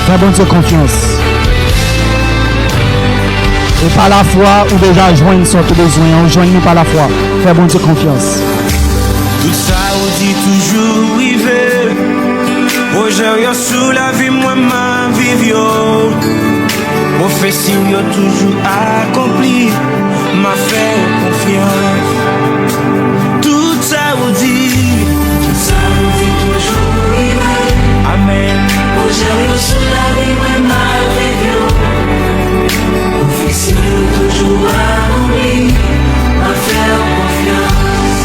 Fais bon Dieu confiance. Et par la foi, ou déjà joindre son besoin, on joigne nous par la foi. Fais bon Dieu confiance. Tout ça, on dit toujours rivé. Aujourd'hui, sous la vie, moi, ma vie, prophétie, yo toujours accompli. Ma fait confiance. Tout ça, on dit toujours rivé. Amen. Aujourd'hui, sous la vie, moi, ma vie, prophétie, yo toujours accompli. Ma fait confiance.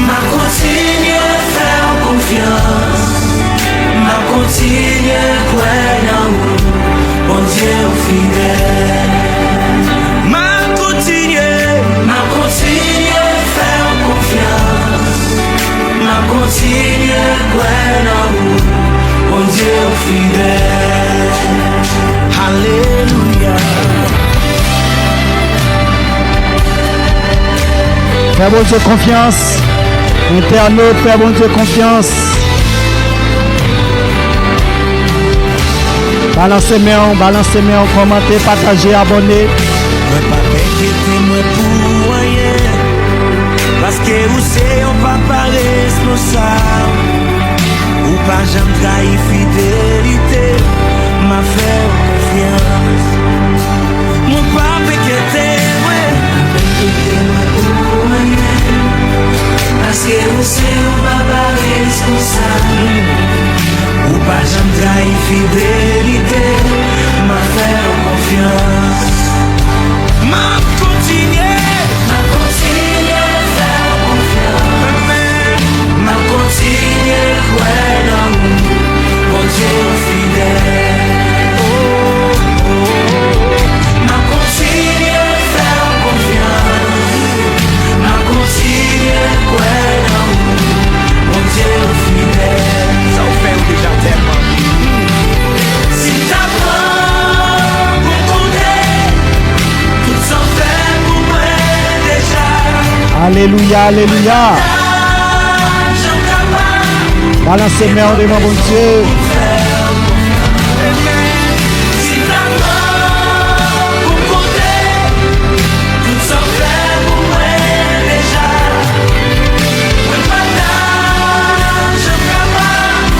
Ma continue à faire confiance. Ma continue à croire en vous, bon Dieu fidèle. Ma continue à faire confiance. Ma continue à croire en vous, bon Dieu fidèle. Alléluia. Fais bon Dieu confiance. Internaute, fais bon Dieu confiance. Balancez mains, commentez, partagez, abonnez. Moi pas m'inquiéter, moi pour rien. Parce que vous savez, on va pas responsable. Ou pas jamais trahir fidélité. Ma faire confiance. Moi pas m'inquiéter, moi pour rien. Parce que vous savez, on va pas responsable. Ou pas jamais trahir fidélité. Ma faire confiance. Ma continuer à faire confiance. Ma continuer à croire dans vous, mon Dieu fidèle. Ma continuer à faire confiance. Ma continuer à croire dans vous, mon Dieu fidèle. Ça vous fait déjà tellement. Si t'apprends pour compter, tout s'en fait pour moi déjà. Alléluia, alléluia. Balancez mains devant mon Dieu. Si t'apprends pour compter, tout s'en fait pour moi déjà. Ouais, madame, je capable.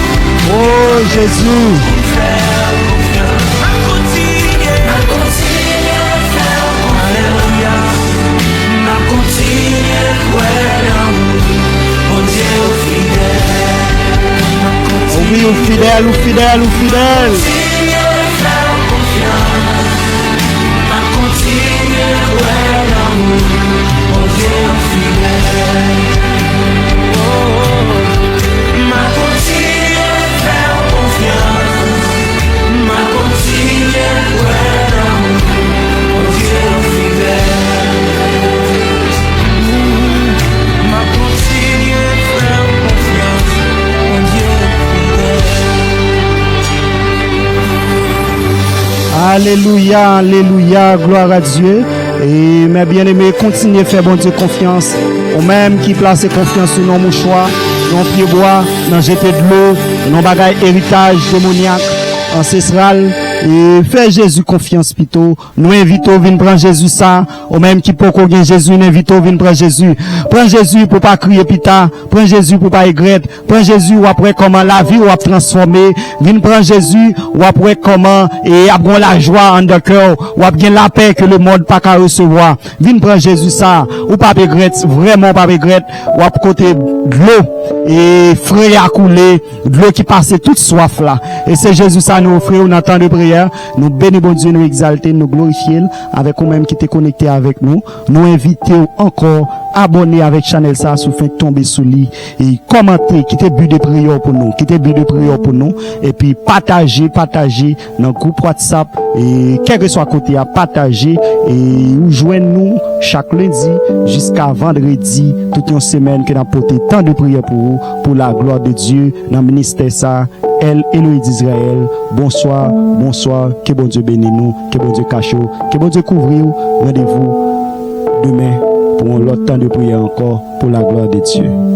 Oh Jésus. Oui, ou fidèle, ou fidèle, ou fidèle. Alléluia, alléluia, gloire à Dieu. Et mes bien-aimés, continuez à faire bon Dieu confiance. Ou même qui place confiance sur nos mouchoirs, nos pieds bois, dans jeter de l'eau, nos bagailles héritage démoniaque. ancestral et faire Jésus confiance plutôt. Nous invitons venir prendre Jésus ça, au même qui peut qu'on gagne Jésus, nous invitons venir prendre Jésus. Prends Jésus pour pas crier pita, prends Jésus pour pas aigrer, prends Jésus ou après comment la vie ou a transformé, viens prendre Jésus ou après comment et a la joie en de cœur, ou a bien la paix que le monde pas qu'à recevoir. Viens prendre Jésus ça, ou pas aigrer, vraiment pas aigrer, ou à côté de l'eau et frais à couler, de l'eau qui passe toute soif là. Et c'est Jésus ça nous offre, on attend de prière, nous bénissons Dieu, nous exalter, nous glorifier avec vous-même qui t'es connecté avec nous, nous inviter encore abonner avec Channel ça, sous fait tomber sous lit et commenter, qui t'es but de prière pour nous, et puis partager dans le groupe WhatsApp et quel que soit côté à partager et ou joindre nous chaque lundi jusqu'à vendredi toute une semaine que nous porté tant de prières pour vous, pour la gloire de Dieu dans le ministère ça. Elohim d'Israël, bonsoir, que bon Dieu bénisse nous, que bon Dieu cache, que bon Dieu couvre nous. Rendez-vous demain pour un autre temps de prière encore pour la gloire de Dieu.